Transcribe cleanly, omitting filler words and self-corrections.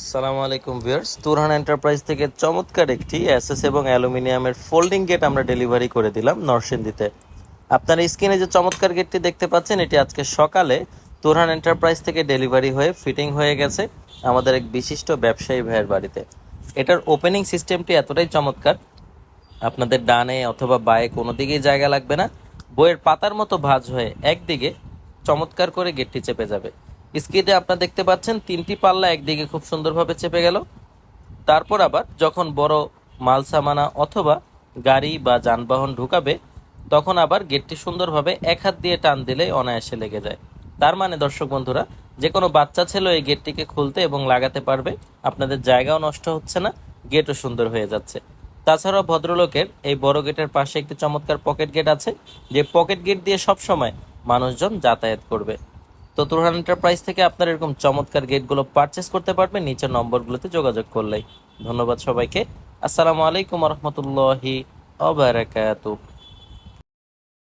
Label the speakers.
Speaker 1: আসসালামু আলাইকুম viewers, Turhan enterprise থেকে চমৎকার একটি এসএস এবং অ্যালুমিনিয়ামের ফোল্ডিং গেট আমরা ডেলিভারি করে দিলাম নরসিংদীতে। আপনার স্ক্রিনে যে চমৎকার গেটটি দেখতে পাচ্ছেন, এটি আজকে সকালে তুরহান এন্টারপ্রাইজ থেকে ডেলিভারি হয়ে ফিটিং হয়ে গেছে আমাদের এক বিশিষ্ট ব্যবসায়ী ভাইয়ের বাড়িতে। এটার ওপেনিং সিস্টেমটি এতটাই চমৎকার, আপনাদের ডানে অথবা বায়ে কোনো দিকেই জায়গা লাগবে না। বইয়ের পাতার মতো ভাঁজ হয়ে একদিকে চমৎকার করে গেটটি চেপে যাবে। স্ক্রিনে আপনারা দেখতে পাচ্ছেন তিনটি পাল্লা একদিকে খুব সুন্দরভাবে চেপে গেল। তারপর আবার যখন বড় মাল সামানা অথবা গাড়ি বা যানবাহন ঢুকাবে, তখন আবার গেটটি সুন্দরভাবে এক হাত দিয়ে টান দিলেই অনায়াসে লেগে যায়। তার মানে দর্শক বন্ধুরা, যে কোনো বাচ্চা ছেলে এই গেটটিকে খুলতে এবং লাগাতে পারবে। আপনাদের জায়গাও নষ্ট হচ্ছে না, গেটও সুন্দর হয়ে যাচ্ছে। তাছাড়াও ভদ্রলোকের এই বড় গেটের পাশে একটি চমৎকার পকেট গেট আছে, যে পকেট গেট দিয়ে সবসময় মানুষজন যাতায়াত করবে। তো তুরহান এন্টারপ্রাইজ থেকে আপনার এরকম চমৎকার গেটগুলো পারচেস করতে পারবেন নিচের নম্বরগুলোতে যোগাযোগ করলেই। ধন্যবাদ সবাইকে। আসসালামু আলাইকুম রহমতুল্লাহি ওয়া বারাকাতুহু।